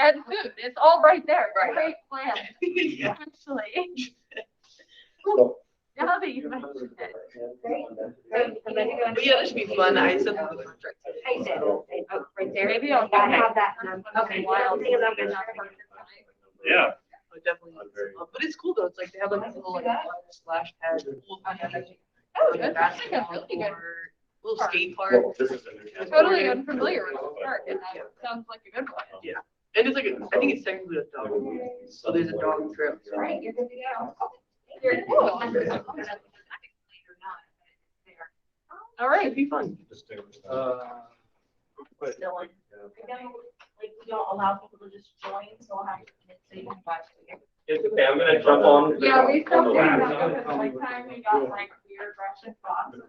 and food. It's all right there. Right. Great plan. Yeah. Actually. So- Now that you mentioned it. But yeah, this should be fun. I sent them the contract. I did. Oh, right there. Maybe I'll I have that. Okay. Wild. Yeah. Oh, definitely. But it's cool though. It's like they have like a little like splash pad, Oh, that's like a really good. little skate park. Well, this is Totally unfamiliar with the park, and that sounds like a good one. Yeah. And it's like I think it's technically a dog. So there's a dog trail. So. Right, you're good to go. Very cool. All right. It'd be fun. But- Still in. Like, we don't allow people to just join, so we'll have to say goodbye to you. Okay, I'm gonna jump on. Yeah, we still do Yeah. that because like time we got like weird Russian boxes.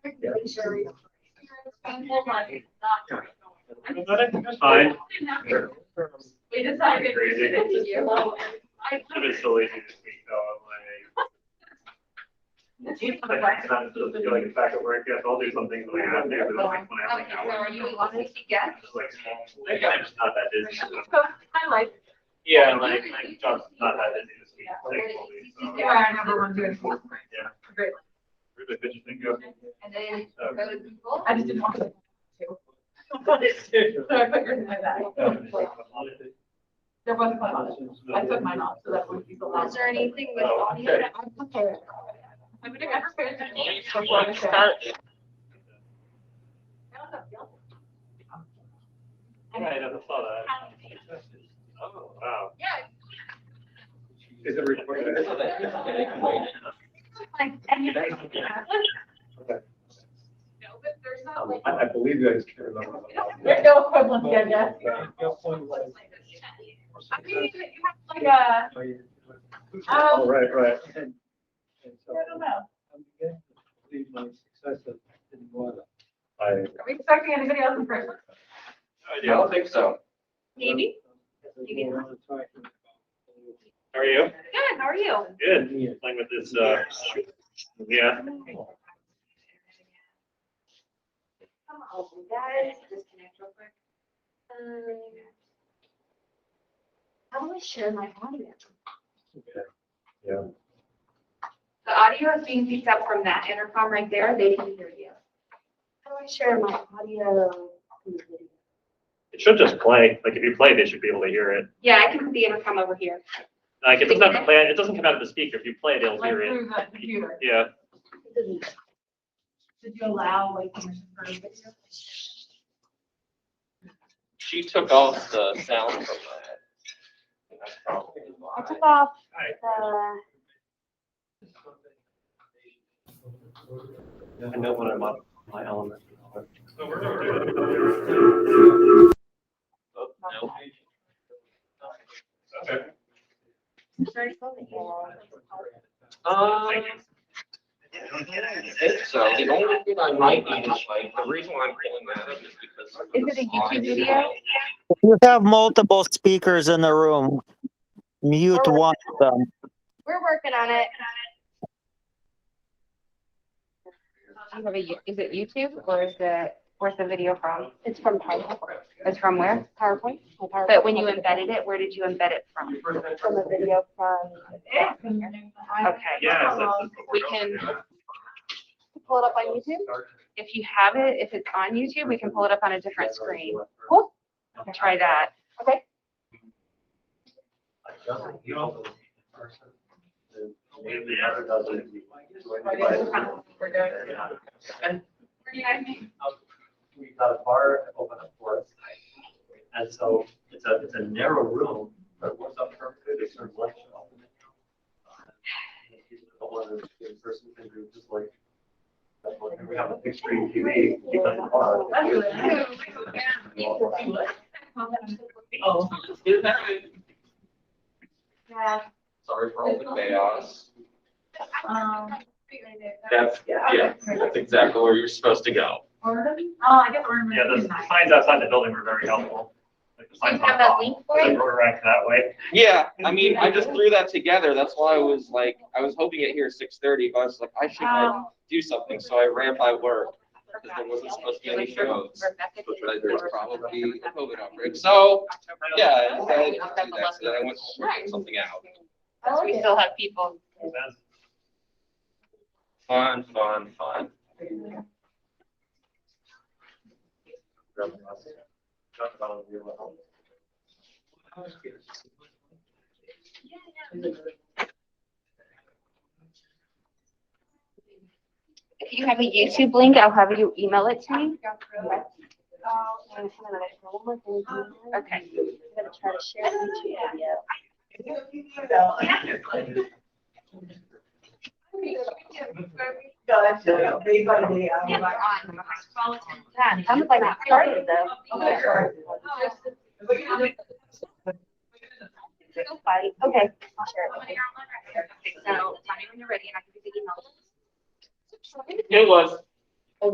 Make sure we. Hold on, That's fine. We decided. Crazy. It's you. I've been so lazy this week though. I'm like, I feel like it's back at work. Yes, I'll do some things when I have to, but like when I have like Okay, so hours. are you wanting to get? Just like small. Like, I'm just not that busy. I like. Yeah, like John's not that busy this week. Thankfully, so. Yeah, I never want to do it. Yeah. Great. Where did the bitches thing go? And then Oh. go to Google. I just didn't want to. So I put yours in my bag. There wasn't one on it. I took mine off, so that would be the last. Is there anything with Oh, audio? okay. I'm okay. I'm gonna get prepared to eat before I say. Yeah, I never saw that. Oh, wow. Yeah. Is it recorded? Like, and you guys. Okay. No, but there's not like. I believe you, I just can't remember. There's no equivalent yet, yes. I mean, you have like a, Oh, right. I don't know. Are we expecting anybody else in person? I don't think so. Maybe. How are you? Good, how are you? Good. Playing with this, yeah. Come on, guys, disconnect real quick. How do I share my audio? Yeah. The audio is being picked up from that intercom right there. They can hear you. How do I share my audio? from the video? It should just play. Like if you play, they should be able to hear it. Yeah, I can put the intercom over here. Like it doesn't have to play. It doesn't come out of the speaker. If you play, they'll Like hear it. through the computer. Yeah. Did you allow like permission for video? She took off the sound from that. And that's probably I why. took off the. I know when I'm on my element. Oh, no. Okay. So the only thing I might need is like, the reason why I'm pulling that up is because. Is it a YouTube video? You have multiple speakers in the room. Mute one of them. We're working on it. Is it YouTube or is it, where's the video from? It's from PowerPoint. It's from where? PowerPoint? But when you embedded it, where did you embed it from? From a video from. Okay. Yeah. We can pull it up on YouTube. If you have it, if it's on YouTube, we can pull it up on a different screen. Cool. Try that. Okay. We're doing. Where do you guys meet? We've got a bar open up for us. And so it's a narrow room, but it works out perfectly. They serve lunch off the menu. The person can do just like, we have a big screen TV behind the bar. That's really nice. Oh. Yeah. Sorry for all the chaos. That's, Yeah, that's exactly where you're supposed to go. Orton? Oh, I guess Orton. Yeah, the signs outside the building were very helpful. Like the Do you signs have that link for the it? Rotaract that way. Yeah, I mean, I just threw that together. That's why I was like, I was hoping it here 6:30, but I was like, I should like do something. So I ran by work. because there wasn't supposed to be any shows. But there's probably a COVID outbreak. So, yeah, I decided to do that, so then I went to work something out. We still have people. Fun. If you have a YouTube link, I'll have you email it to me. Okay. I'm gonna try to share the YouTube video. Sounds like it started though. Okay, I'll share it. So tell me when you're ready and I can do the email. It was. Oh,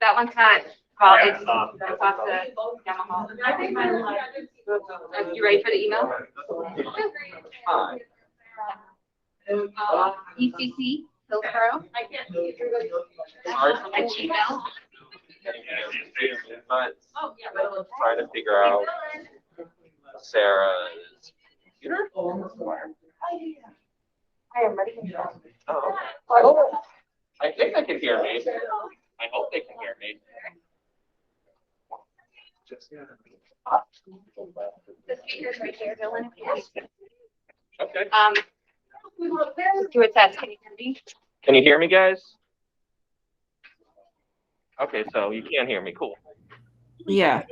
that one's not. Well, it's off the Yamaha. You ready for the email? ECC, Hillsborough. At Gmail. But trying to figure out Sarah's computer. I am ready. Oh, I think they can hear me. I hope they can hear me. The speaker's right here, Dylan. Okay. Do a test. Can you hear me? Can you hear me, guys? Okay, so you can hear me. Cool. Yeah.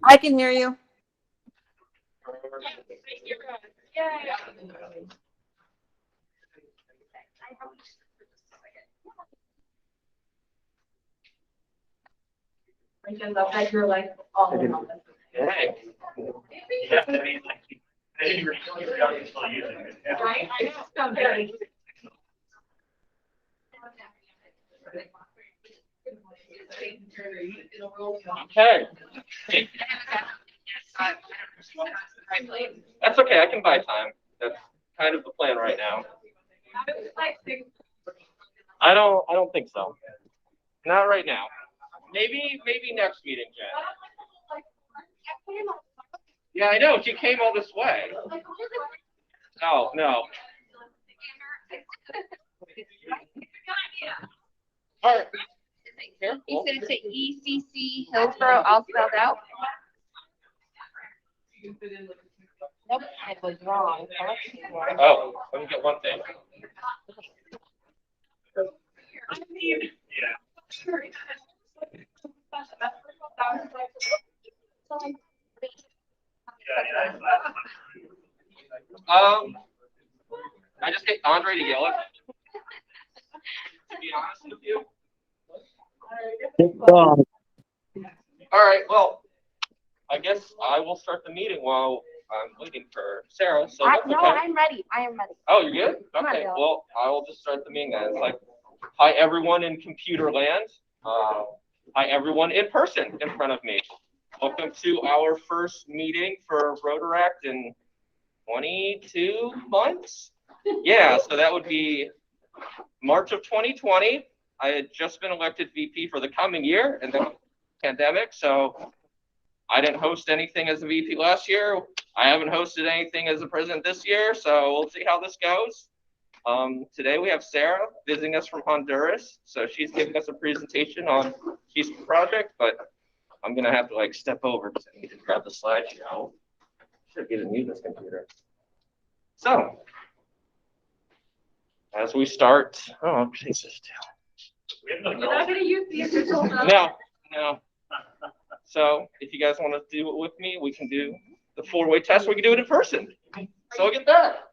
I can hear you. You're like all in on this. Hey. Yeah, I mean, I didn't really still using it. Right? I know. So very. Okay. That's okay. I can buy time. That's kind of the plan right now. I don't think so. Not right now. Maybe next meeting, Jen. Yeah, I know. She came all this way. Oh, no. All right. You said it's at ECC Hillsborough, all spelled out? Nope, I was wrong. Oh, let me get one thing. I just hit Andre to yell it. To be honest with you. All right, well, I guess I will start the meeting while I'm waiting for Sarah. So that's No, okay. I'm ready. I am ready. Oh, you're good? Come on, Okay, Dylan. well, I will just start the meeting then. It's like, hi, everyone in computer land. Hi, everyone in person in front of me. Welcome to our first meeting for Rotaract in 22 months. Yeah, so that would be March of 2020. I had just been elected VP for the coming year, and then pandemic, so I didn't host anything as a VP last year. I haven't hosted anything as a president this year, so we'll see how this goes. Today we have Sara visiting us from Honduras, so she's giving us a presentation on Chispa Project, but I'm gonna have to like step over because I need to grab the slideshow. Should get a new this computer. So, as we start, oh Jesus, You're not gonna use the official stuff. no. So if you guys want to do it with me, we can do the 4-way test. We can do it in person. So look at that.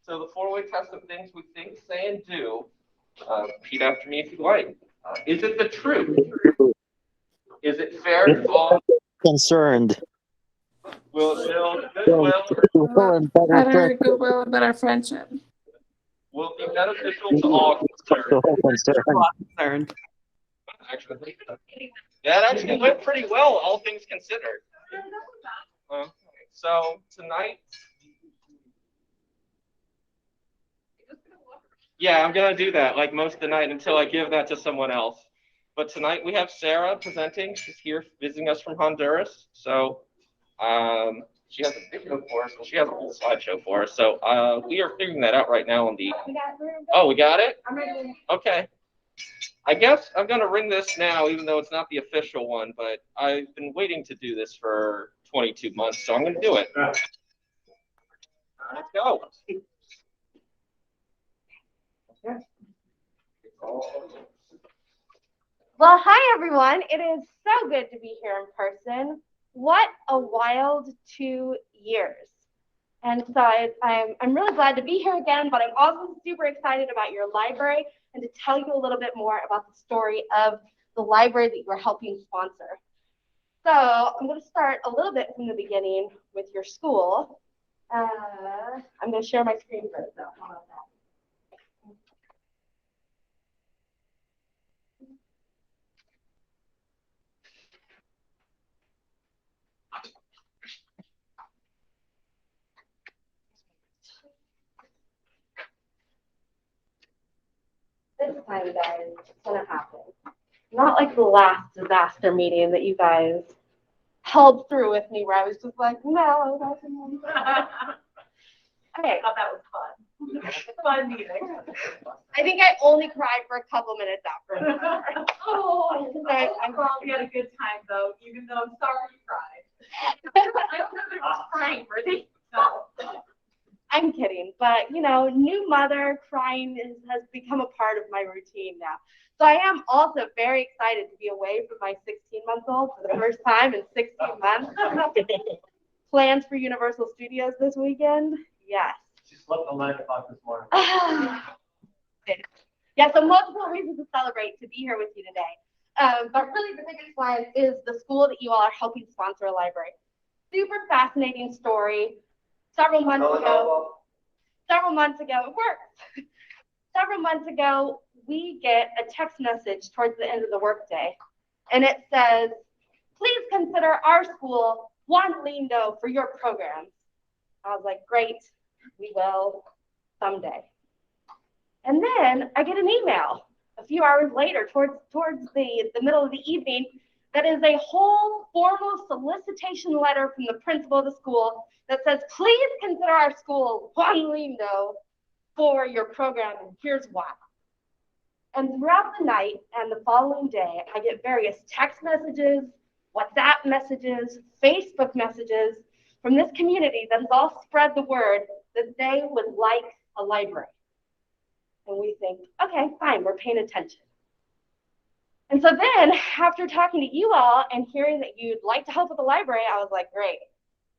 So the 4-way test of things we think, say, and do. Repeat after me if you like. Is it the truth? Is it fair to all? Concerned. Will it build goodwill? Better goodwill and better friendship. Will it be beneficial to all concerned? Concerned. Actually, that actually went pretty well, all things considered. So tonight, Yeah, I'm gonna do that like most of the night until I give that to someone else. But tonight we have Sara presenting. She's here visiting us from Honduras. So she has a video for us, and she has a whole slideshow for us. So we are figuring that out right now on the. Oh, we got it? I'm ready. Okay. I guess I'm gonna ring this now, even though it's not the official one, but I've been waiting to do this for 22 months, so I'm gonna do it. Let's go. Well, hi everyone. It is so good to be here in person. What a wild 2 years. And so I'm really glad to be here again, but I'm also super excited about your library and to tell you a little bit more about the story of the library that you're helping sponsor. So I'm going to start a little bit from the beginning with your school. I'm going to share my screen first, though. How about that? This time, guys, it's gonna happen. Not like the last disaster meeting that you guys held through with me, where I was just like, no, that's okay. I thought that was fun. Fun meeting. I think I only cried for a couple minutes after. I'm glad we had a good time, though, even though I'm sorry you cried. I don't know if it was crying worthy. No. I'm kidding, but new mother crying has become a part of my routine now. So I am also very excited to be away from my 16-month-old for the first time in 16 months. Plans for Universal Studios this weekend? Yes. She slept till 9 o'clock this morning. Yeah, so multiple reasons to celebrate to be here with you today. But really the biggest one is the school that you all are helping sponsor a library. Super fascinating story. Several months ago, it works. Several months ago, we get a text message towards the end of the workday, and it says, please consider our school Juan Lindo for your programs. I was like, great, we will someday. And then I get an email a few hours later towards the middle of the evening that is a whole formal solicitation letter from the principal of the school that says, please consider our school Juan Lindo for your program, and here's why. And throughout the night and the following day, I get various text messages, WhatsApp messages, Facebook messages from this community that has all spread the word that they would like a library. And we think, okay, fine, we're paying attention. And so then, after talking to you all and hearing that you'd like to help with the library, I was like, great.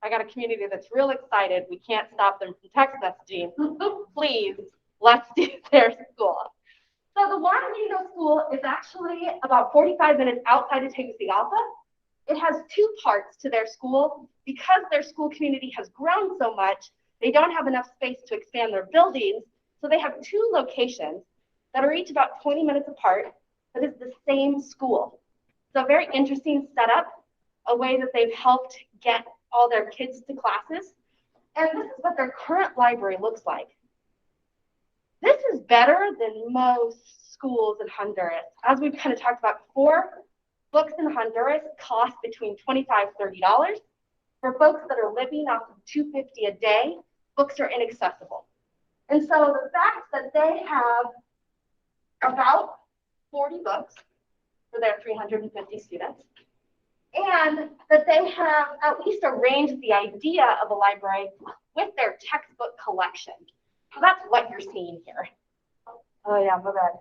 I got a community that's real excited. We can't stop them from text messaging. Please, let's do their school. So the Juan Lindo School is actually about 45 minutes outside of Tegucigalpa. It has two parts to their school. Because their school community has grown so much, they don't have enough space to expand their buildings. So they have two locations that are each about 20 minutes apart, but it's the same school. So a very interesting setup, a way that they've helped get all their kids to classes. And this is what their current library looks like. This is better than most schools in Honduras. As we've kind of talked about before, books in Honduras cost between $25 and $30. For folks that are living off of $2.50 a day, books are inaccessible. And so the fact that they have about 40 books for their 350 students, and that they have at least arranged the idea of a library with their textbook collection. So that's what you're seeing here. Oh yeah, my bad.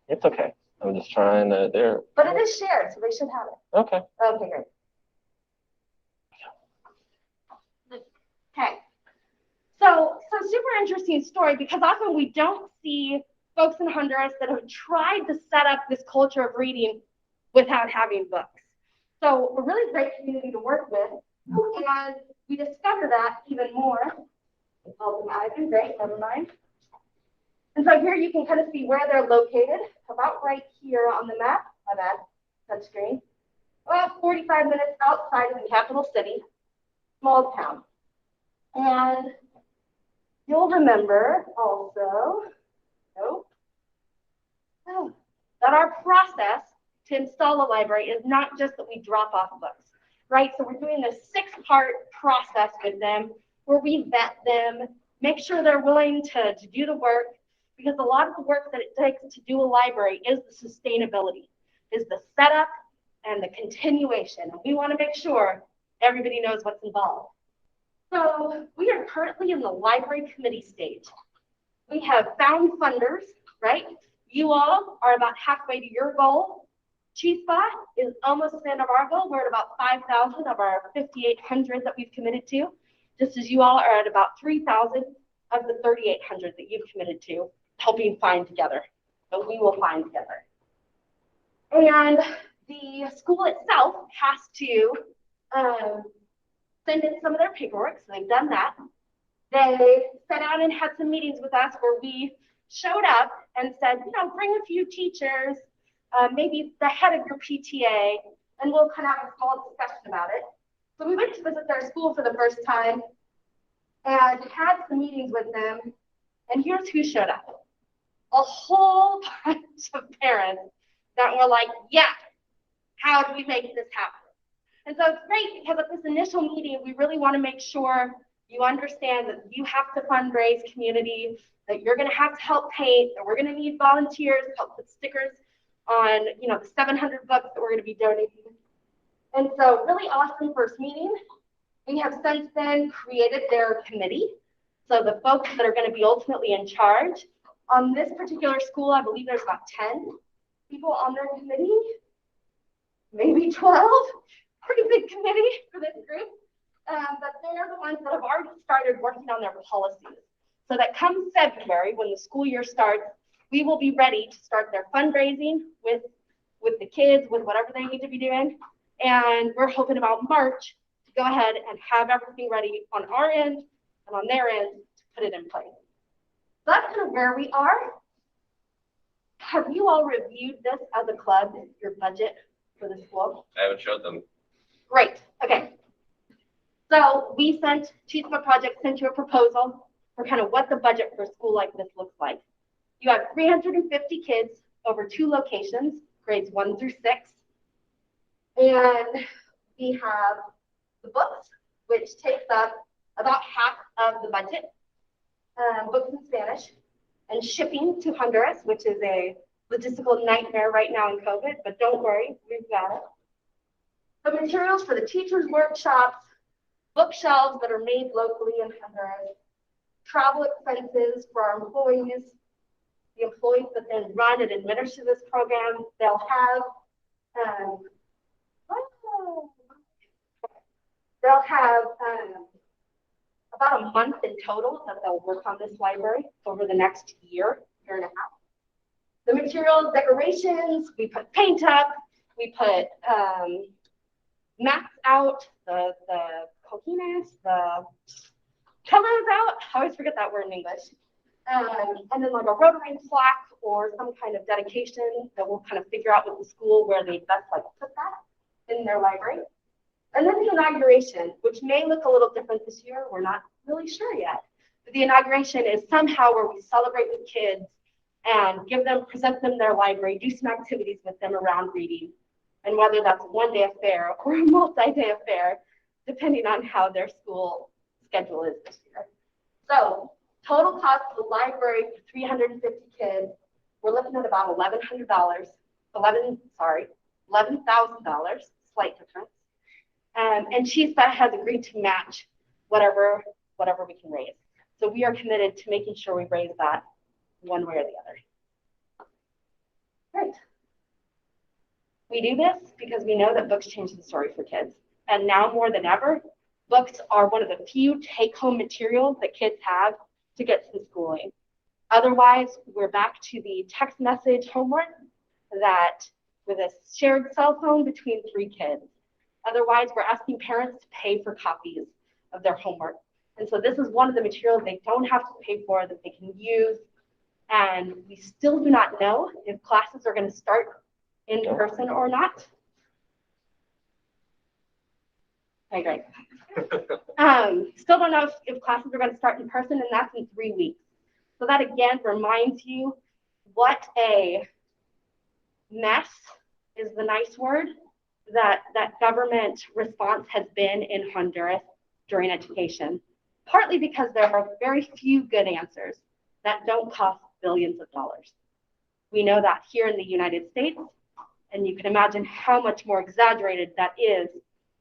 It's okay. I'm just trying to there. But it is shared, so they should have it. Okay. Okay, great. Okay. So super interesting story, because often we don't see folks in Honduras that have tried to set up this culture of reading without having books. So a really great community to work with, and we discover that even more. I've been great, never mind. And so here you can kind of see where they're located, about right here on the map. My bad, touch screen. About 45 minutes outside of the capital city, small town. And you'll remember also that our process to install a library is not just that we drop off books, right? So we're doing this 6-part process with them where we vet them, make sure they're willing to do the work, because a lot of the work that it takes to do a library is the sustainability, is the setup and the continuation. And we want to make sure everybody knows what's involved. So we are currently in the library committee stage. We have found funders, right? You all are about halfway to your goal. Chispa is almost at the end of our goal. We're at about 5,000 of our 5,800 that we've committed to, just as you all are at about 3,000 of the 3,800 that you've committed to helping find together, but we will find together. And the school itself has to send in some of their paperwork, so they've done that. They sat down and had some meetings with us where we showed up and said, you know, bring a few teachers, maybe the head of your PTA, and we'll kind of have a small discussion about it. So we went to visit their school for the first time and had some meetings with them, and here's who showed up. A whole bunch of parents that were like, yeah, how do we make this happen? And so it's great because at this initial meeting, we really want to make sure you understand that you have to fundraise community, that you're going to have to help paint, that we're going to need volunteers to help put stickers on, you know, the 700 books that we're going to be donating. And so really awesome first meeting. We have since then created their committee. So the folks that are going to be ultimately in charge. On this particular school, I believe there's about 10 people on their committee, maybe 12. Pretty big committee for this group. But they're the ones that have already started working on their policies. So that come February, when the school year starts, we will be ready to start their fundraising with the kids, with whatever they need to be doing. And we're hoping about March to go ahead and have everything ready on our end and on their end to put it in place. So that's kind of where we are. Have you all reviewed this as a club, your budget for the school? I haven't showed them. Great. Okay. So we sent, Chispa Project sent you a proposal for kind of what the budget for a school like this looks like. You have 350 kids over 2 locations, grades 1 through 6. And we have the books, which takes up about half of the budget, books in Spanish, and shipping to Honduras, which is a logistical nightmare right now in COVID, but don't worry, we've got it. The materials for the teachers' workshops, bookshelves that are made locally in Honduras, travel expenses for our employees, the employees that then run and administer this program. They'll have about a month in total that they'll work on this library over the next year and a half. The materials, decorations, we put paint up, we put mats out, the cojines, the covers out. I always forget that word in English. And then like a Rotary plaque or some kind of dedication that we'll kind of figure out with the school where they best like put that in their library. And then the inauguration, which may look a little different this year. We're not really sure yet. But the inauguration is somehow where we celebrate with kids and give them, present them their library, do some activities with them around reading. And whether that's a one-day affair or a multi-day affair, depending on how their school schedule is this year. So total cost of the library for 350 kids, we're looking at about $1,100, $11,000, slight difference. And Chispa has agreed to match whatever we can raise. So we are committed to making sure we raise that one way or the other. Great. We do this because we know that books change the story for kids. And now more than ever, books are one of the few take-home materials that kids have to get some schooling. Otherwise, we're back to the text message homework that with a shared cell phone between 3 kids. Otherwise, we're asking parents to pay for copies of their homework. And so this is one of the materials they don't have to pay for that they can use. And we still do not know if classes are going to start in person or not. Okay, great. Still don't know if classes are going to start in person, and that's in 3 weeks. So that again reminds you what a mess is the nice word that government response has been in Honduras during education, partly because there are very few good answers that don't cost billions of dollars. We know that here in the United States, and you can imagine how much more exaggerated that is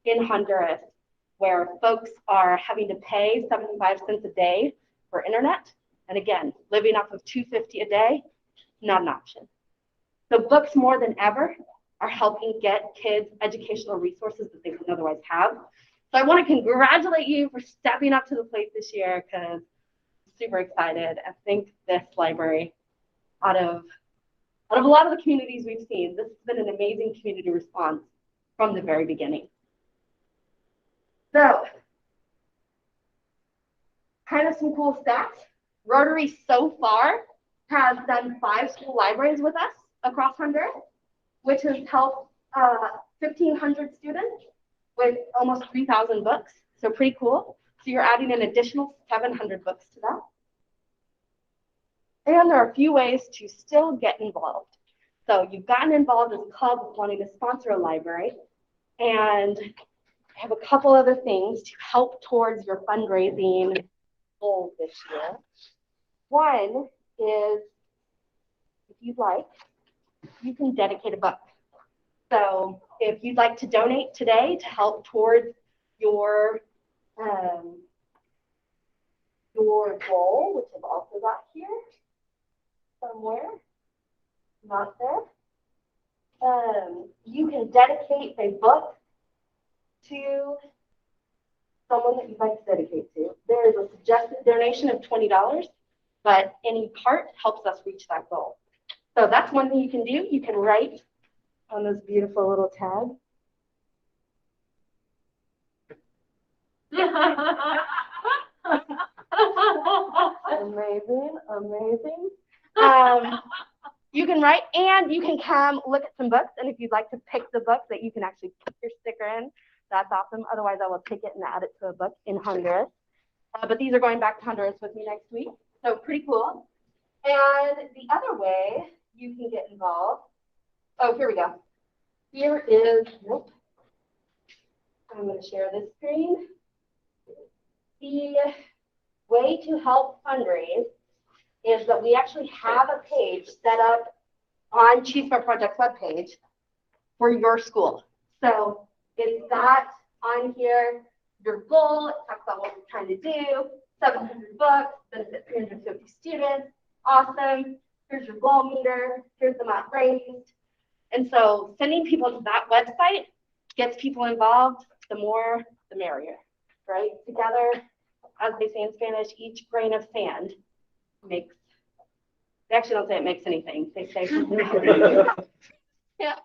in Honduras, where folks are having to pay 75 cents a day for internet. And again, living off of $2.50 a day, not an option. So books more than ever are helping get kids educational resources that they wouldn't otherwise have. So I want to congratulate you for stepping up to the plate this year, because I'm super excited. I think this library, out of a lot of the communities we've seen, this has been an amazing community response from the very beginning. So, kind of some cool stats. Rotary so far has done 5 school libraries with us across Honduras, which has helped 1,500 students with almost 3,000 books. So pretty cool. So you're adding an additional 700 books to that. And there are a few ways to still get involved. So you've gotten involved as a club wanting to sponsor a library, and I have a couple other things to help towards your fundraising goals this year. One is, if you'd like, you can dedicate a book. So if you'd like to donate today to help towards your goal, which I've also got here somewhere, not there, you can dedicate a book to someone that you'd like to dedicate to. There is a suggested donation of $20, but any part helps us reach that goal. So that's one thing you can do. You can write on this beautiful little tag. Amazing, amazing. You can write, and you can come look at some books, and if you'd like to pick the book that you can actually put your sticker in, that's awesome. Otherwise, I will take it and add it to a book in Honduras. But these are going back to Honduras with me next week, so pretty cool. And the other way you can get involved, oh, here we go. Here is, nope. I'm going to share this screen. The way to help fundraise is that we actually have a page set up on Chispa Project's webpage for your school. So it's got on here your goal, it talks about what we're trying to do, 700 books, benefit 350 students, awesome. Here's your goal meter, here's the amount raised. And so sending people to that website gets people involved, the more, the merrier, right? Together, as they say in Spanish, each grain of sand makes, they actually don't say it makes anything. They say, yeah,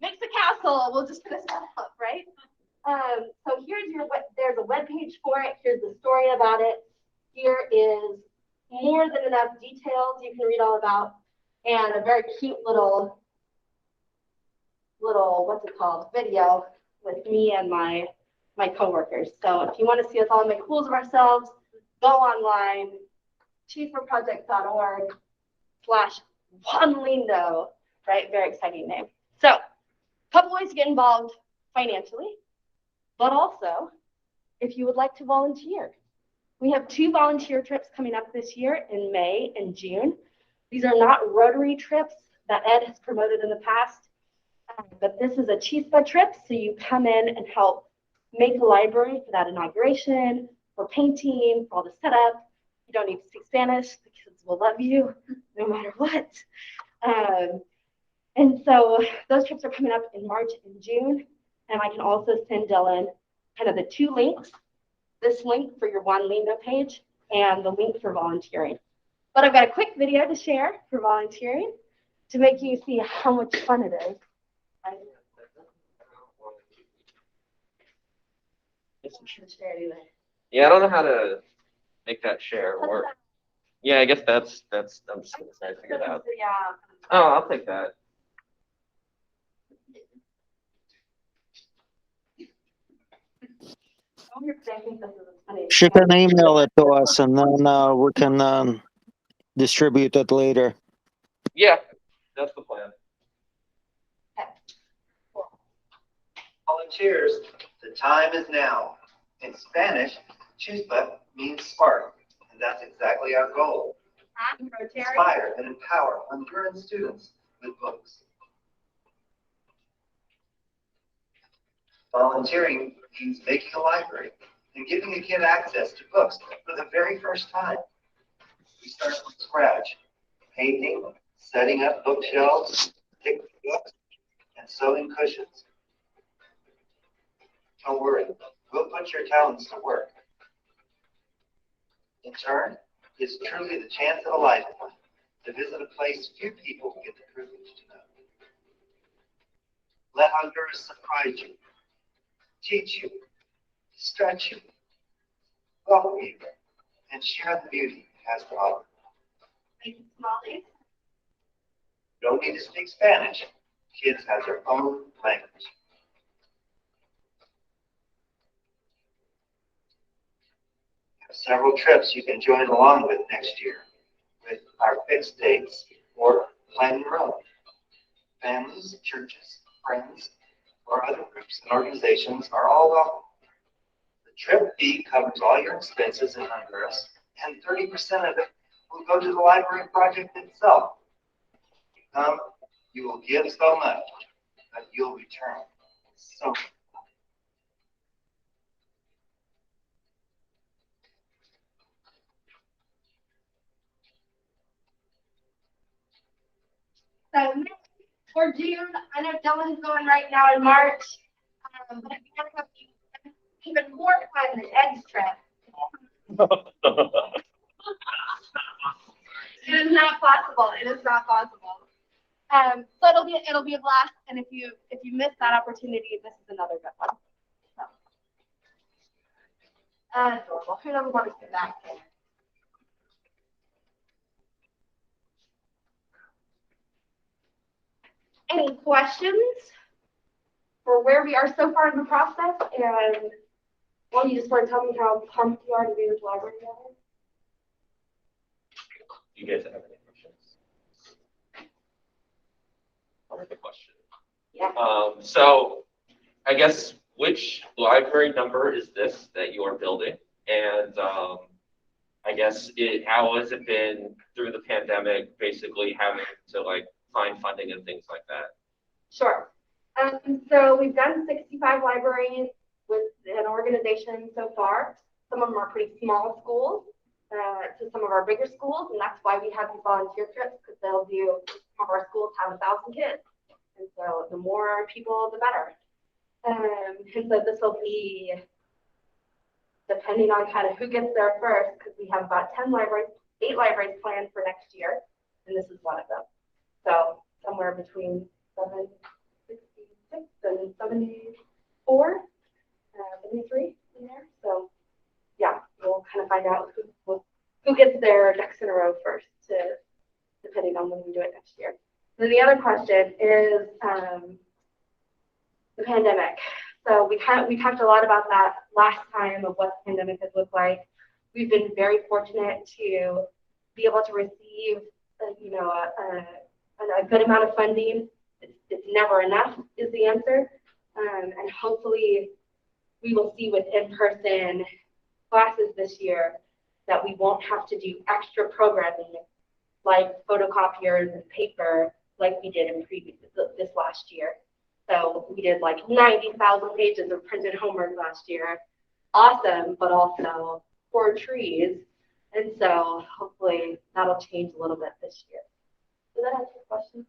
makes a castle. We'll just finish that up, right? So here's your, there's a web page for it. Here's the story about it. Here is more than enough details you can read all about, and a very cute little, what's it called, video with me and my coworkers. So if you want to see us all make fools of ourselves, go online, chispaproject.org/Juan right? Very exciting name. So a couple ways to get involved financially, but also if you would like to volunteer. We have 2 volunteer trips coming up this year in May and June. These are not Rotary trips that Ed has promoted in the past, but this is a Chispa trip, so you come in and help make the library for that inauguration, for painting, for all the setup. You don't need to speak Spanish. The kids will love you no matter what. And so those trips are coming up in March and June. And I can also send Dylan kind of the 2 links, this link for your Juan Lindo page and the link for volunteering. But I've got a quick video to share for volunteering to make you see how much fun it is. Yeah, I don't know how to make that share or. Yeah, I guess I'm just gonna try to figure it out. Yeah. Oh, I'll take that. She can email it to us, and then we can distribute it later. Yeah, that's the plan. Volunteers, the time is now. In Spanish, Chispa means spark, and that's exactly our goal. Inspire and empower Honduran students with books. Volunteering means making a library and giving a kid access to books for the very first time. We start from scratch, painting, setting up bookshelves, picking books, and sewing cushions. Don't worry, we'll put your talents to work. In turn, it's truly the chance of a lifetime to visit a place few people get the privilege to know. Let Honduras surprise you, teach you, stretch you, welcome you, and share the beauty it has to offer. Thank you, Smalley. Don't need to speak Spanish. Kids have their own language. Several trips you can join along with next year with our fixed dates or plan your own. Families, churches, friends, or other groups and organizations are all welcome. The trip fee covers all your expenses in Honduras, and 30% of it will go to the library project itself. If you come, you will give so much, but you'll return so much. So for June, I know Dylan's going right now in March, but if you want to have even more fun than Ed's trip. It is not possible. It is not possible. So it'll be a blast, and if you miss that opportunity, this is another good one. So. Adorable. Who doesn't want to see that? Any questions for where we are so far in the process? And well, you just want to tell me how pumped you are to be with library together? You guys have any questions? I'll make a question. Yeah. So I guess which library number is this that you are building? And I guess how has it been through the pandemic, basically having to like find funding and things like that? Sure. So we've done 65 libraries with an organization so far. Some of them are pretty small schools to some of our bigger schools, and that's why we have these volunteer trips, because they'll do, some of our schools have 1,000 kids. And so the more people, the better. And so this will be, depending on kind of who gets there first, because we have about 8 libraries planned for next year, and this is one of them. So somewhere between 766 and 74, 73 in there. So yeah, we'll kind of find out who gets their ducks in a row first, depending on when we do it next year. Then the other question is the pandemic. So we talked a lot about that last time of what the pandemic has looked like. We've been very fortunate to be able to receive, a good amount of funding. It's never enough is the answer. And hopefully we will see with in-person classes this year that we won't have to do extra programming like photocopiers and paper like we did in this last year. So we did like 90,000 pages of printed homework last year. Awesome, but also poor trees. And so hopefully that'll change a little bit this year. Does that answer your question?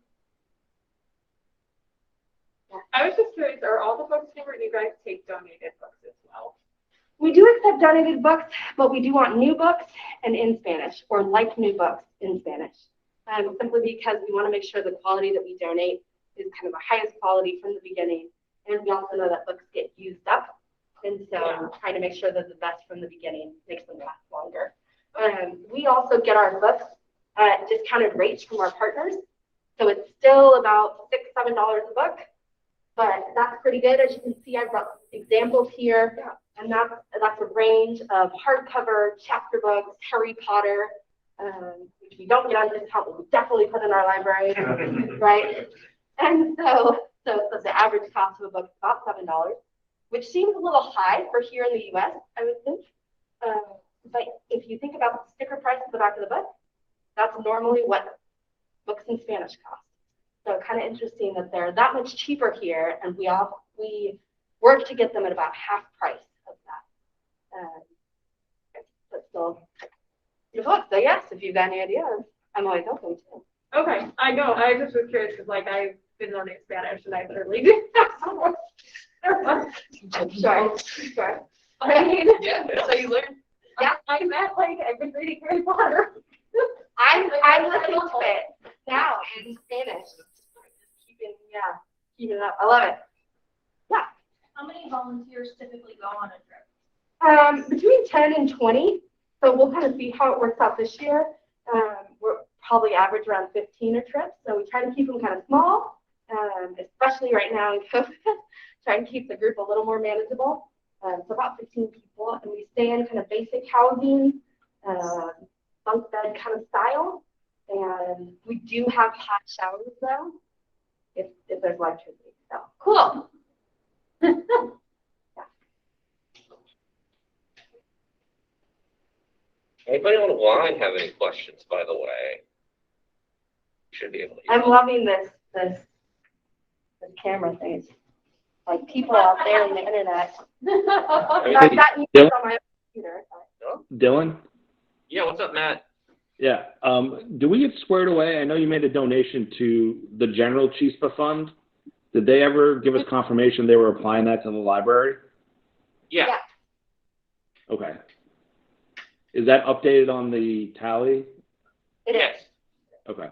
Yeah. I was just curious, are all the books here, or do you guys take donated books as well? We do accept donated books, but we do want new books and in Spanish, or like new books in Spanish. Simply because we want to make sure the quality that we donate is kind of the highest quality from the beginning. And we also know that books get used up. And so trying to make sure that the best from the beginning makes them last longer. We also get our books at discounted rates from our partners. So it's still about $6, $7 a book, but that's pretty good. As you can see, I've got examples here, and that's a range of hardcover chapter books, Harry Potter, which we don't get on discount, but we definitely put in our library, right? And so the average cost of a book is about $7, which seems a little high for here in the US, I would think. But if you think about the sticker price at the back of the book, that's normally what books in Spanish cost. So kind of interesting that they're that much cheaper here, and we work to get them at about half price of that. But still, your book. So yes, if you've got any ideas, I'm always open to. Okay, I know. I just was curious because like I've been learning Spanish and I literally do. Sure. I mean, Yeah, that's how you learn. yeah, I meant like I've been reading Harry Potter. I'm listening to it now in Spanish. Keeping it up. I love it. Yeah. How many volunteers typically go on a trip? Between 10 and 20. So we'll kind of see how it works out this year. We're probably average around 15 a trip. So we try to keep them kind of small, especially right now in COVID. Try and keep the group a little more manageable. So about 15 people, and we stay in kind of basic housing, bunk bed kind of style. And we do have hot showers though, if there's electricity. So cool. Anybody online have any questions, by the way? Should be able to. I'm loving this camera thing. It's like people out there on the internet. I've got news on my computer. Dylan? Yeah, what's up, Matt? Yeah. Do we get squared away? I know you made a donation to the general Chispa fund. Did they ever give us confirmation they were applying that to the library? Yeah. Okay. Is that updated on the tally? It Yes. is. Okay.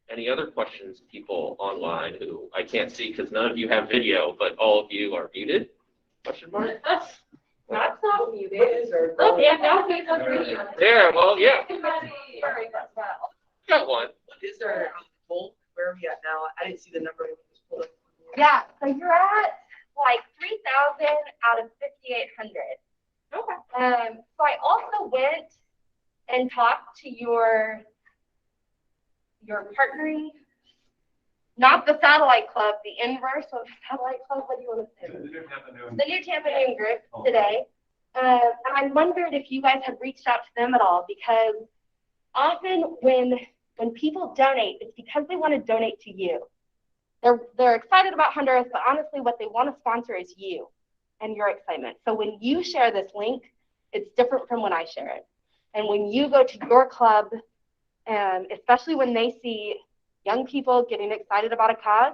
Any other questions, people online who I can't see because none of you have video, but all of you are muted? Question mark? That's not muted. Oh, yeah, no, he's on video. Yeah, well, yeah. Sorry about that. Got one. Is there a poll? Where are we at now? I didn't see the number. Yeah, so you're at like 3,000 out of 5,800. Okay. So I also went and talked to your partnering, not the satellite club, the inverse of the satellite club. What do you want to say? The New Tampa Noon group today. And I wondered if you guys had reached out to them at all, because often when people donate, it's because they want to donate to you. They're excited about Honduras, but honestly, what they want to sponsor is you and your excitement. So when you share this link, it's different from when I share it. And when you go to your club, especially when they see young people getting excited about a cause,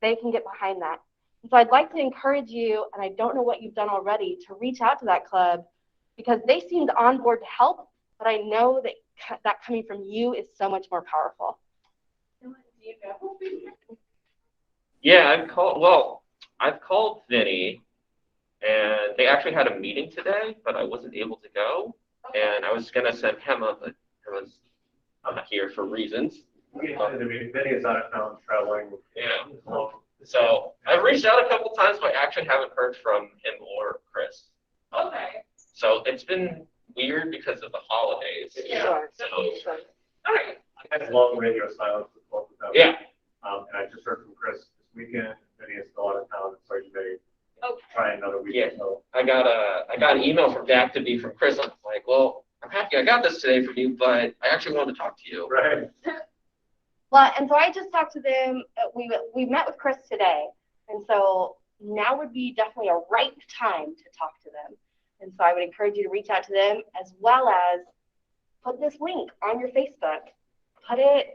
they can get behind that. And so I'd like to encourage you, and I don't know what you've done already, to reach out to that club, because they seemed on board to help, but I know that coming from you is so much more powerful. Yeah, I've called Vinny, and they actually had a meeting today, but I wasn't able to go. And I was gonna send Hema, but I'm not here for reasons. Vinny is out of town traveling. Yeah. So I've reached out a couple times, but I actually haven't heard from him or Chris. Okay. So it's been weird because of the holidays. Yeah. So, All right. I had long radio silence with both of them. yeah. And I just heard from Chris this weekend. Vinny is still out of town, so he may Okay. try another week Yeah. or so. I got an email from Dak to be from Chris. I'm like, well, I'm happy I got this today from you, but I actually wanted to talk to you. Right. Well, and so I just talked to them. We met with Chris today, and so now would be definitely a right time to talk to them. And so I would encourage you to reach out to them, as well as put this link on your Facebook. Put it,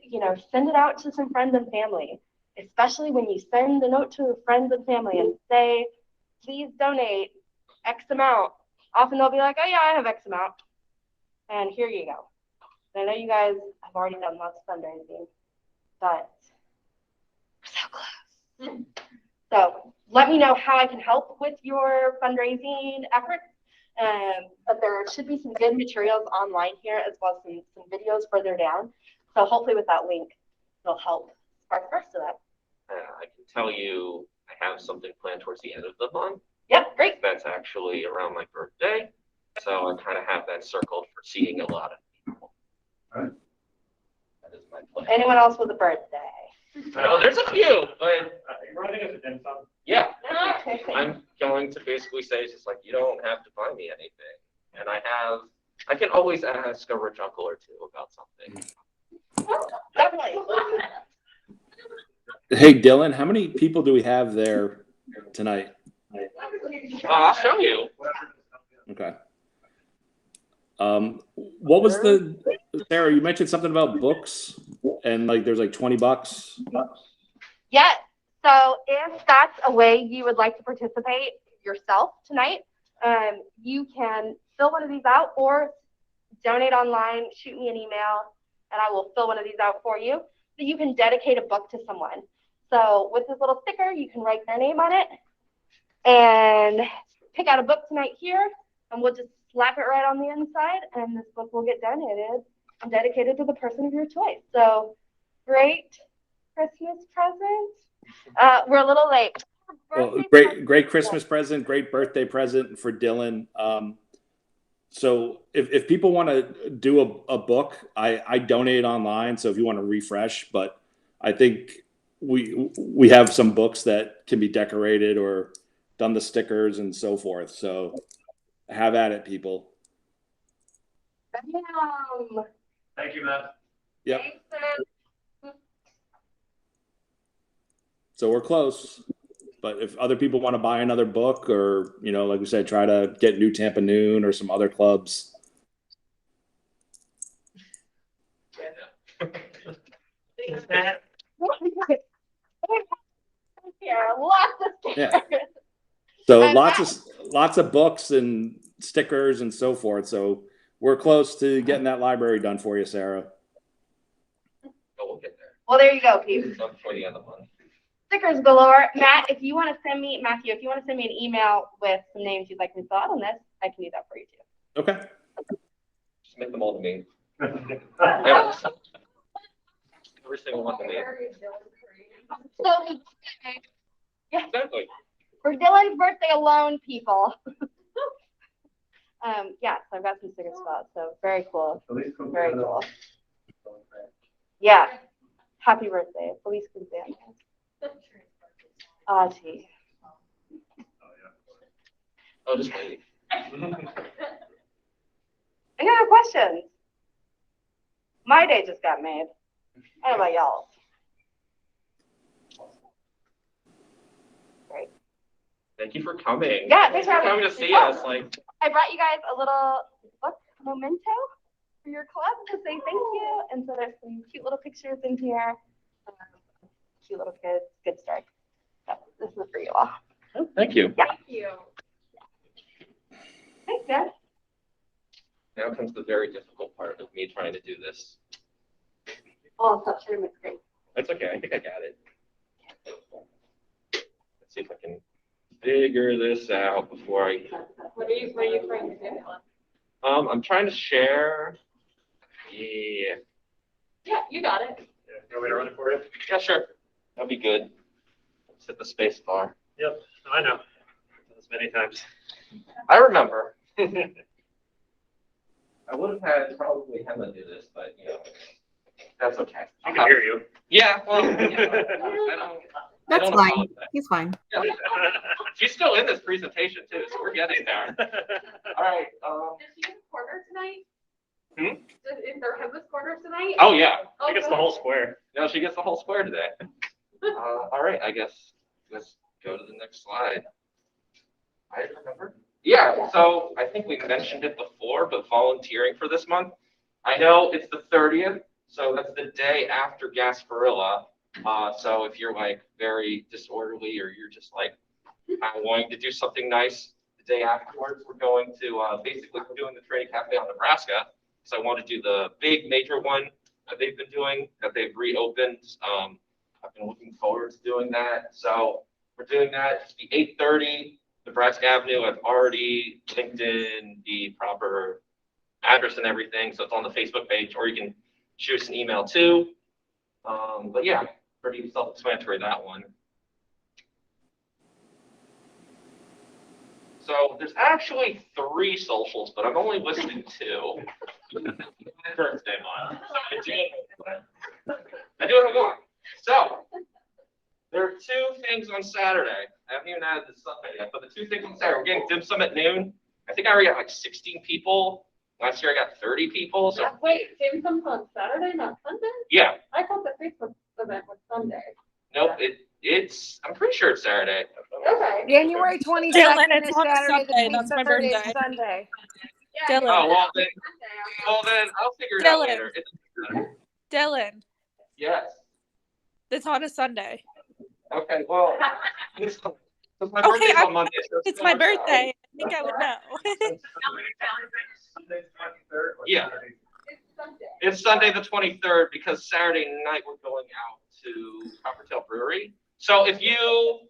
send it out to some friends and family, especially when you send a note to friends and family and say, please donate X amount. Often they'll be like, oh yeah, I have X amount. And here you go. And I know you guys have already done lots of fundraising, but we're so close. So let me know how I can help with your fundraising efforts. But there should be some good materials online here, as well as some videos further down. So hopefully with that link, it'll help spark the rest of that. I can tell you I have something planned towards the end of the month Yep, great. That's actually around my birthday. So I kind of have that circled for seeing a lot of people. Alright. That is my plan. Anyone else with a birthday? I know there's a few, but Running as a dim sum. yeah, I'm going to basically say it's just like, you don't have to buy me anything. And I can always ask a rich uncle or two about something. Definitely. Hey, Dylan, how many people do we have there tonight? I'll show you. Okay. What was Sarah, you mentioned something about books and like there's like $20. Yes. So if that's a way you would like to participate yourself tonight, you can fill one of these out or donate online, shoot me an email, and I will fill one of these out for you. So you can dedicate a book to someone. So with this little sticker, you can write their name on it and pick out a book tonight here, and we'll just slap it right on the inside, and this book will get donated and dedicated to the person of your choice. So great Christmas present. We're a little late. Well, great Christmas present, great birthday present for Dylan. So if people want to do a book, I donate online. So if you want to refresh, but I think we have some books that can be decorated or done the stickers and so forth. So have at it, people. Thank you, Matt. Yep. So we're close. But if other people want to buy another book or, like we said, try to get New Tampa Noon or some other clubs. Thanks, Matt. Yeah. So lots of books and stickers and so forth. So we're close to getting that library done for you, Sarah. Oh, we'll get there. Well, there you go, Pete. It's not before the end of the month. Stickers galore. Matt, if you want to send me, Matthew, if you want to send me an email with some names you'd like me to fill out on this, I can do that for you too. Okay. Just make them all to me. Every single one to me. So, yeah. Exactly. For Dylan's birthday alone, people. Yeah, so I've got some stickers out, so very cool. Very cool. Yeah. Happy birthday. Feliz cumpleaños. Gee. Oh, just wait. Any other questions? My day just got made. I don't know about y'all. Great. Thank you for coming. Yeah, thanks for coming to see us. Like, I brought you guys a little book memento for your club to say thank you. And so there's some cute little pictures in here. Cute little kids. Good story. So this is for you all. oh, thank you. Yeah. Thank you. Thanks, Dad. Now comes the very difficult part of me trying to do this. Oh, stop sharing my screen. That's okay. I think I got it. Let's see if I can figure this out before I. What are you trying to do? I'm trying to share. Yeah. Yeah, you got it. Yeah, you want me to run it for you? Yeah, sure. That'd be good. Let's hit the space bar. Yep, I know. Done this many times. I remember. I would have had probably Hema do this, but that's okay. I can hear you. Yeah, well, I That's don't fine. apologize. He's fine. She's still in this presentation too, so we're getting there. All right. Does she get a quarter tonight? Hmm? Is there Hemma's quarter tonight? Oh yeah. I guess the whole square. No, she gets the whole square today. All right. I guess let's go to the next slide. I remember. Yeah. So I think we mentioned it before, but volunteering for this month. I know it's the 30th, so that's the day after Gasparilla. So if you're like very disorderly or you're just like wanting to do something nice the day afterwards, we're going to basically we're doing the training cafe on Nebraska. So I want to do the big major one that they've been doing, that they've reopened. I've been looking forward to doing that. So we're doing that. It's the 8:30 Nebraska Avenue. I've already linked in the proper address and everything, so it's on the Facebook page, or you can shoot us an email too. But yeah, pretty self-explanatory, that one. So there's actually 3 socials, but I'm only listing 2. My birthday month. So I do have one. So there are 2 things on Saturday. I haven't even added the Sunday yet, but the 2 things on Saturday. We're getting dim sum at noon. I think I already got like 16 people. Last year I got 30 people. So Wait, dim sum's on Saturday, not Sunday? yeah. I thought the Facebook event was Sunday. Nope. It's. I'm pretty sure it's Saturday. Okay. January 22nd Dylan, is it's on a Saturday. Sunday. The That's my 23rd is birthday. Sunday. Dylan. Oh well then I'll figure it out Dylan. later. Dylan, Yes. it's on a Sunday. Okay. Well. So my Okay, birthday's on Monday. So It's my birthday. I think I would know. Yeah. It's Sunday the 23rd because Saturday night we're going out to Coppertail Brewery. So if you,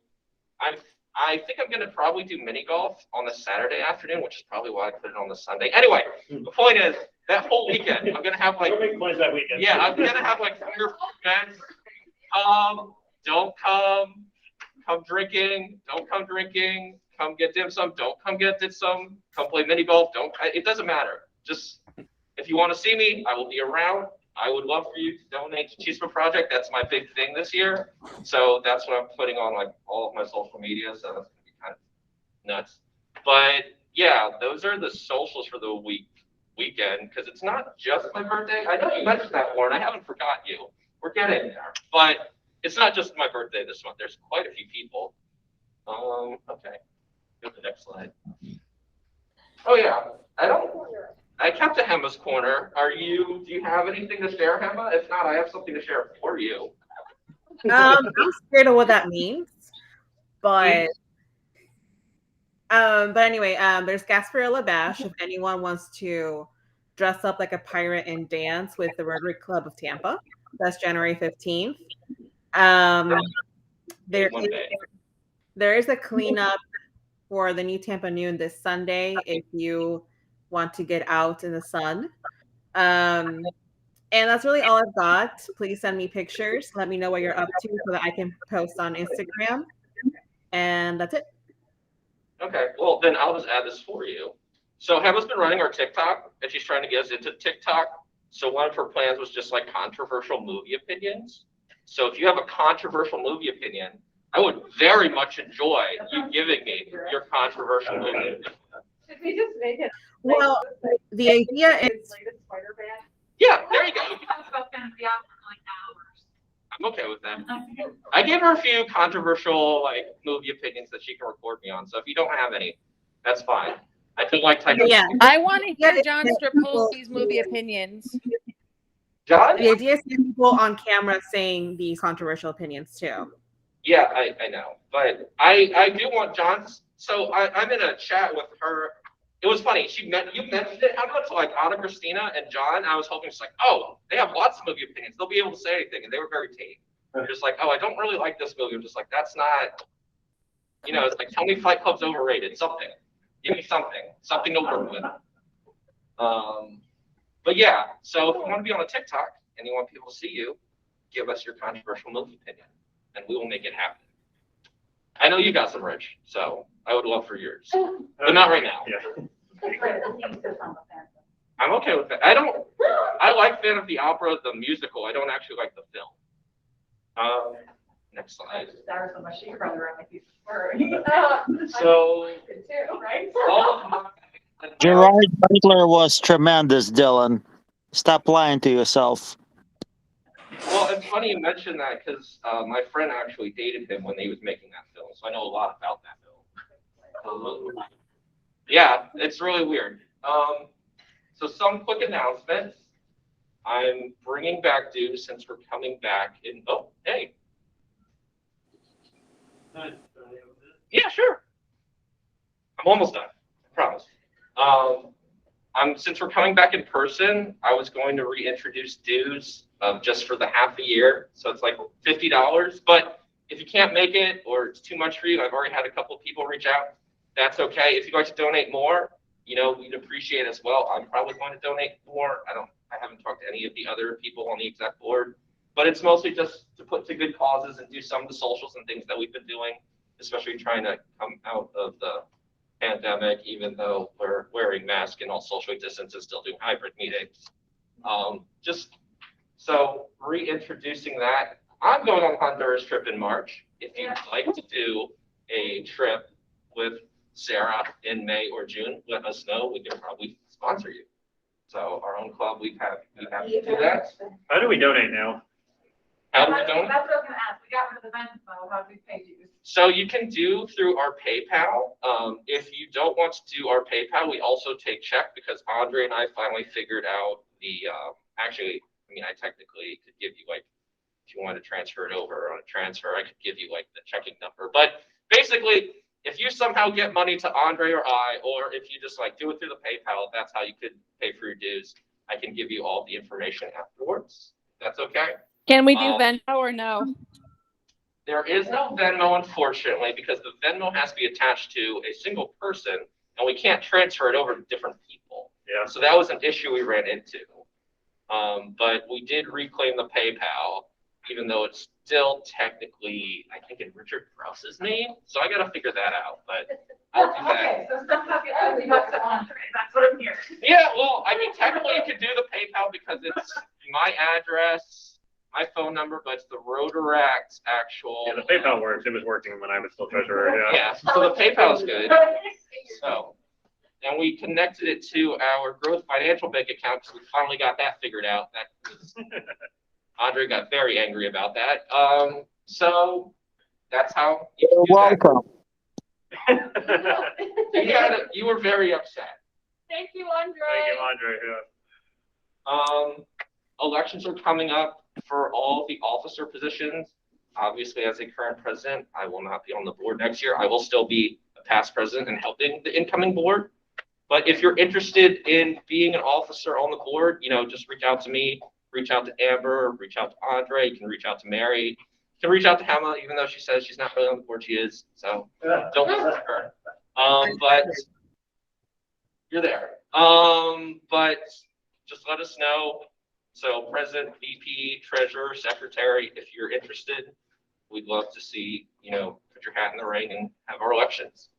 I think I'm gonna probably do mini golf on the Saturday afternoon, which is probably why I put it on the Sunday. Anyway, the point is that whole weekend I'm gonna have like that weekend. yeah, I'm gonna have like 3 or 4 events. Don't come drinking. Don't come drinking. Come get dim sum. Don't come get dim sum. Come play mini golf. It doesn't matter. Just if you want to see me, I will be around. I would love for you to donate to Chispa Project. That's my big thing this year. So that's what I'm putting on like all of my social media. So that's gonna be kind of nuts. But yeah, those are the socials for the weekend because it's not just my birthday. I know you mentioned that, Warren. I haven't forgot you. We're getting there. But it's not just my birthday this month. There's quite a few people. Okay. Go to the next slide. Oh yeah. I kept a Hemma's Corner. Do you have anything to share, Hemma? If not, I have something to share for you. I'm scared of what that means. But anyway, there's Gasparilla Bash if anyone wants to dress up like a pirate and dance with the Rotary Club of Tampa. That's January 15th. There is a cleanup for the New Tampa Noon this Sunday if you want to get out in the sun. And that's really all I've got. Please send me pictures. Let me know what you're up to so that I can post on Instagram. And that's it. Okay, well then I'll just add this for you. So Hemma's been running our TikTok and she's trying to get us into TikTok. So one of her plans was just like controversial movie opinions. So if you have a controversial movie opinion, I would very much enjoy you giving me your controversial movie opinion. Should we just make it? Well, the idea is. Yeah, there you go. I'm okay with that. I gave her a few controversial like movie opinions that she can record me on. So if you don't have any, that's fine. I feel like typing. Yeah. I want to hear John Strapolsky's movie opinions. John? The idea is to have people on camera saying these controversial opinions too. Yeah, I know. But I do want John's. So I'm in a chat with her. It was funny. You mentioned it. How about to like Anna Christina and John? I was hoping she's like, oh, they have lots of movie opinions. They'll be able to say anything. And they were very tame. They're just like, oh, I don't really like this movie. I'm just like, that's not, it's like, tell me Fight Club's overrated. Something. Give me something to work with. But yeah, so if you want to be on a TikTok and you want people to see you, give us your controversial movie opinion and we will make it happen. I know you got some, Rich, so I would love for yours, but not right now. Yeah. I'm okay with that. I like Phantom of the Opera, the musical. I don't actually like the film. Next slide. So, Gerard Butler was tremendous, Dylan. Stop lying to yourself. well, it's funny you mentioned that because my friend actually dated him when he was making that film, so I know a lot about that film. Yeah, it's really weird. So some quick announcements. I'm bringing back dues since we're coming back in. Oh, hey. Yeah, sure. I'm almost done. I promise. Since we're coming back in person, I was going to reintroduce dues just for the half a year. So it's like $50. But if you can't make it or it's too much for you, I've already had a couple of people reach out. That's okay. If you'd like to donate more, we'd appreciate it as well. I'm probably going to donate more. I haven't talked to any of the other people on the exec board, but it's mostly just to put to good causes and do some of the socials and things that we've been doing, especially trying to come out of the pandemic, even though we're wearing masks and all social distance and still doing hybrid meetings. Just so reintroducing that, I'm going on Honduras trip in March. If you'd like to do a trip with Sarah in May or June, let us know. We can probably sponsor you. So our own club, we have to do that. How do we donate now? How do we donate? That's what I was gonna ask. We got rid of the Venmo. How do we pay you? So you can do through our PayPal. If you don't want to do our PayPal, we also take check because Andre and I finally figured out the, actually, I mean, I technically could give you like, if you want to transfer it over on a transfer, I could give you like the checking number. But basically, if you somehow get money to Andre or I, or if you just like do it through the PayPal, that's how you could pay for your dues. I can give you all the information afterwards. That's okay. Can we do Venmo or no? There is no Venmo, unfortunately, because the Venmo has to be attached to a single person, and we can't transfer it over to different people. Yeah. So that was an issue we ran into. But we did reclaim the PayPal, even though it's still technically, I think, in Richard Krause's name. So I got to figure that out. But I'll do that. Okay, so somehow get $50 to Andre. That's what I'm hearing. Yeah, well, I mean, technically, you could do the PayPal because it's my address, my phone number, but it's the Rotaract actual. Yeah, the PayPal works. It was working when I was still treasurer. Yeah. Yeah, so the PayPal is good. So, and we connected it to our Growth Financial Bank account because we finally got that figured out. That was, Andre got very angry about that. So that's how you can do Welcome. that. You were very upset. Thank you, Andre. Thank you, Andre. Yeah. Elections are coming up for all the officer positions. Obviously, as a current president, I will not be on the board next year. I will still be a past president and helping the incoming board. But if you're interested in being an officer on the board, just reach out to me, reach out to Amber, reach out to Andre. You can reach out to Mary. You can reach out to Hema, even though she says she's not really on the board. She is. So don't listen to her. But you're there. But just let us know. So president, VP, treasurer, secretary, if you're interested, we'd love to see, put your hat in the ring and have our elections.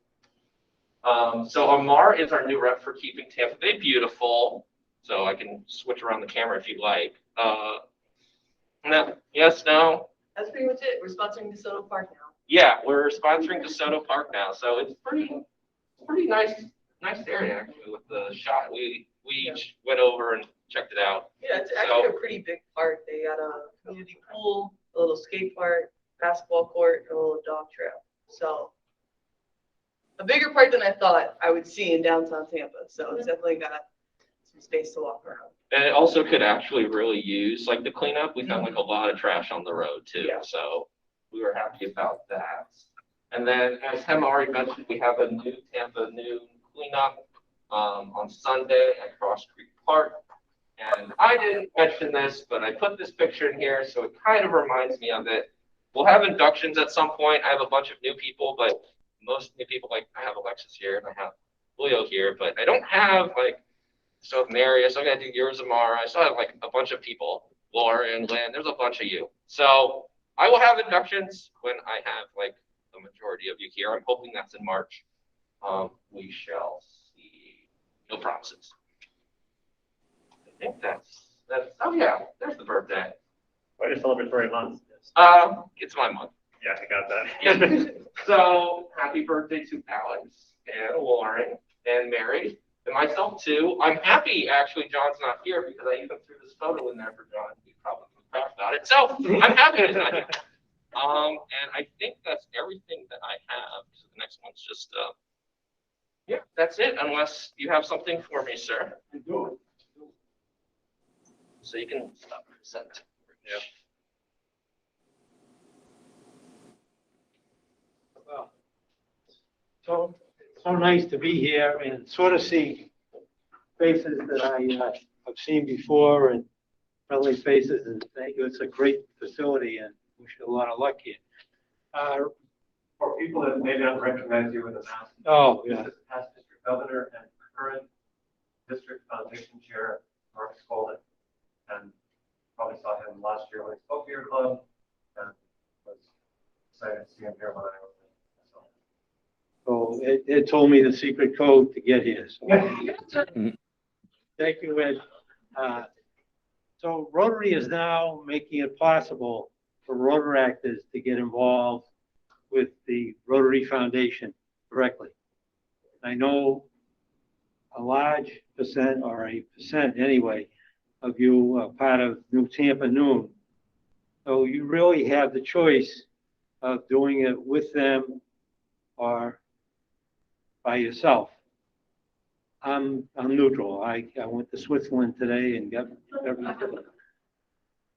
So Amar is our new rep for keeping Tampa Bay beautiful. So I can switch around the camera if you'd like. No, yes, no. That's pretty much it. We're sponsoring DeSoto Park now. Yeah, we're sponsoring DeSoto Park now. So it's pretty nice area actually with the shot. We went over and checked it out. Yeah, it's actually a pretty big park. They got a community pool, a little skate park, basketball court, and a little dog trail. So a bigger park than I thought I would see in downtown Tampa. So it's definitely got some space to walk around. And it also could actually really use like the cleanup. We've had like a lot of trash on the road too. Yeah. So we were happy about that. And then as Hema already mentioned, we have a new Tampa noon cleanup on Sunday at Cross Creek Park. And I didn't mention this, but I put this picture in here, so it kind of reminds me of it. We'll have inductions at some point. I have a bunch of new people, but most new people, like I have Alexis here and I have Julio here, but I don't have still have Mary, I still got to do yours, Amara. I still have a bunch of people, Laura and Lynn. There's a bunch of you. So I will have inductions when I have the majority of you here. I'm hoping that's in March. We shall see. No promises. I think that's oh yeah, there's the birthday. What a celebratory month. It's my month. Yeah, I got that. So happy birthday to Alex and Lauren and Mary and myself too. I'm happy actually John's not here because I even threw this photo in there for John. He probably forgot about it. So I'm happy he's not here. And I think that's everything that I have. So the next one's just yeah, that's it. Unless you have something for me, sir. So you can stop present. Yeah. Well, so nice to be here and sort of see faces that I have seen before and friendly faces, and thank you. It's a great facility and wish you a lot of luck here. For people that may not recognize you with a mask. Oh, yeah. This is past district governor and current district foundation chair, Mark Spaulding. And probably saw him last year when he spoke to your club and was excited to see him here when I was there. So So it told me the secret code to get here. So thank you, Ed. So Rotary is now making it possible for Rotaractors to get involved with the Rotary Foundation directly. I know a large percent, or a percent anyway, of you are part of New Tampa Noon. So you really have the choice of doing it with them or by yourself. I'm neutral. I went to Switzerland today and got everything.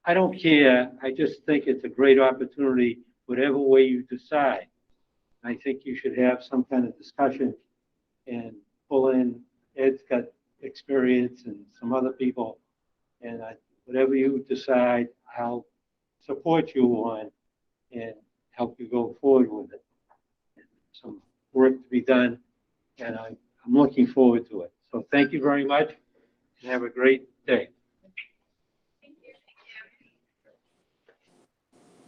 I don't care. I just think it's a great opportunity, whatever way you decide. I think you should have some kind of discussion and pull in, Ed's got experience and some other people. And whatever you decide, I'll support you on and help you go forward with it. Some work to be done, and I'm looking forward to it. So thank you very much, and have a great day.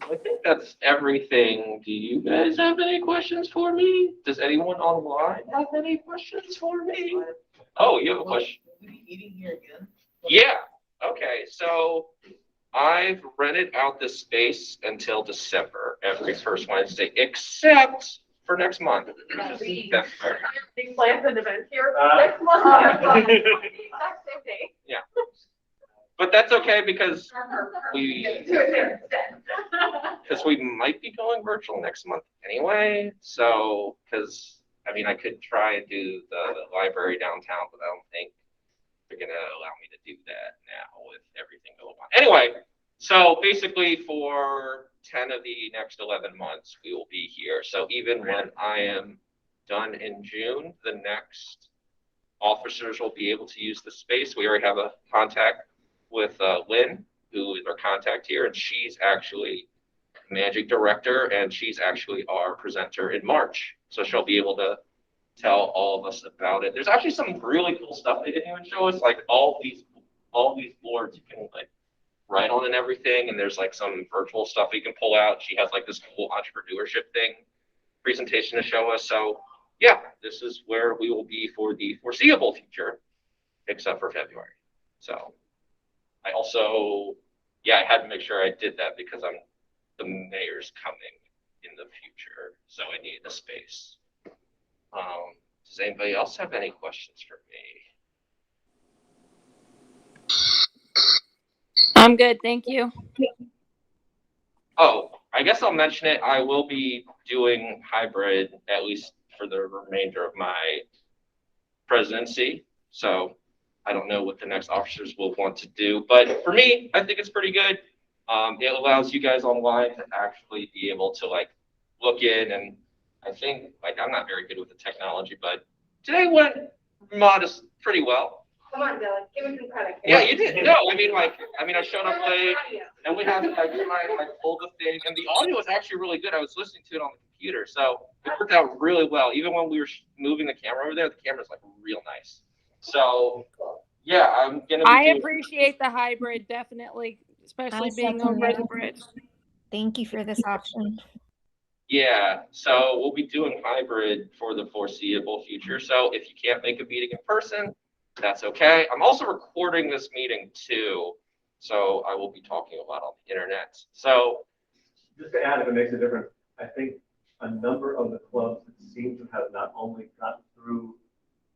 I think that's everything. Do you guys have any questions for me? Does anyone online have any questions for me? Oh, you have a question? Will we be eating here again? Yeah. Okay. So I've rented out this space until December, every first Wednesday, except for next month. Which is February. Big plans and events here next month. Exact same day. Yeah. But that's okay because we might be going virtual next month anyway. So, because I mean, I could try and do the library downtown, but I don't think they're gonna allow me to do that now with everything going on. Anyway, so basically for 10 of the next 11 months, we will be here. So even when I am done in June, the next officers will be able to use the space. We already have a contact with Lynn, who is our contact here, and she's actually managing director, and she's actually our presenter in March. So she'll be able to tell all of us about it. There's actually some really cool stuff they didn't even show us, like all these boards you can like write on and everything, and there's like some virtual stuff you can pull out. She has like this cool entrepreneurship thing presentation to show us. So yeah, this is where we will be for the foreseeable future, except for February. So I also, I had to make sure I did that because the mayor's coming in the future, so I need the space. Does anybody else have any questions for me? I'm good, thank you. Oh, I guess I'll mention it. I will be doing hybrid at least for the remainder of my presidency. So I don't know what the next officers will want to do, but for me, I think it's pretty good. It allows you guys online to actually be able to like look in, and I think like I'm not very good with the technology, but today went pretty well. Come on, Dylan, give me some credit. Yeah, you did. No, I showed up late, and we had I pulled the thing, and the audio was actually really good. I was listening to it on the computer, so it worked out really well. Even when we were moving the camera over there, the camera's like real nice. So yeah, I'm gonna. I appreciate the hybrid, definitely, especially being over the bridge. Thank you for this option. Yeah, so we'll be doing hybrid for the foreseeable future. So if you can't make a meeting in person, that's okay. I'm also recording this meeting too, so I will be talking a lot on the internet. So just to add, if it makes a difference, I think a number of the clubs that seem to have not only gotten through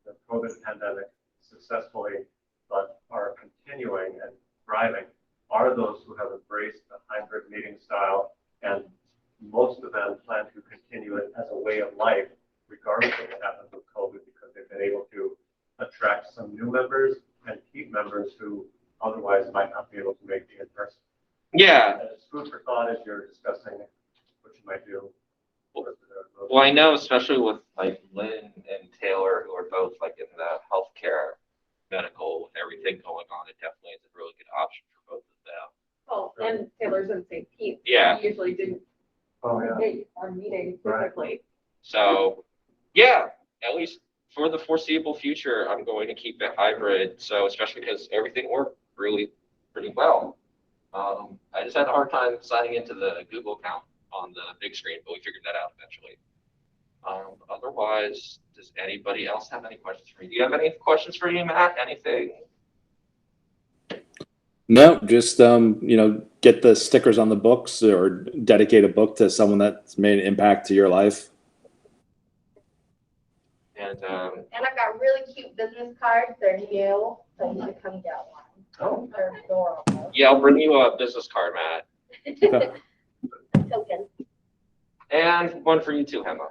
the COVID pandemic successfully, but are continuing and thriving, are those who have embraced the hybrid meeting style, and most of them plan to continue it as a way of life, regardless of what happens with COVID, because they've been able to attract some new members and keep members who otherwise might not be able to make the in-person. Yeah. And it's food for thought as you're discussing what you might do. Well, I know, especially with like Lynn and Taylor, who are both like in the healthcare, medical, everything going on, it definitely is a really good option for both of them. Oh, and Taylor's in St. Pete. Yeah. We usually didn't take our meetings physically. So, yeah, at least for the foreseeable future, I'm going to keep it hybrid. So, especially because everything worked really pretty well. I just had a hard time signing into the Google account on the big screen, but we figured that out eventually. Otherwise, does anybody else have any questions for me? Do you have any questions for me, Matt? Anything? No, just get the stickers on the books or dedicate a book to someone that's made an impact to your life. And I've got really cute business cards. They're new, so you should come get one. Oh. They're adorable. Yeah, I'll bring you a business card, Matt. Okay. Token. And one for you too, Emma.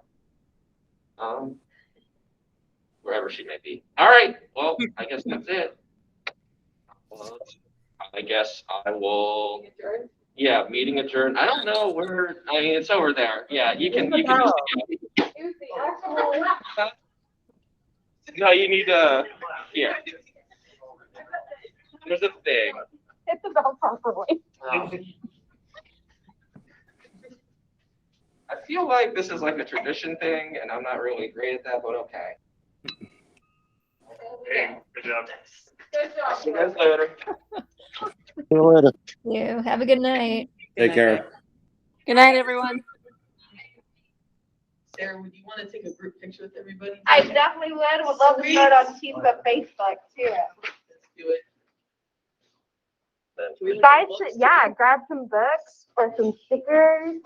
Wherever she may be. All right. Well, I guess that's it. Well, I guess I will. Yeah, meeting adjourned. I don't know where. I mean, it's over there. Yeah, you can use the. No, you need to. Here. There's a thing. Hit the bell properly. I feel like this is like a tradition thing, and I'm not really great at that, but okay. Hey, good job. See you guys later. See you later. You have a good night. Take care. Good night, everyone. Sarah, would you want to take a group picture with everybody? I definitely would. Would love to put it on Chispa Facebook too. Let's do it. Guys, yeah, grab some books or some stickers.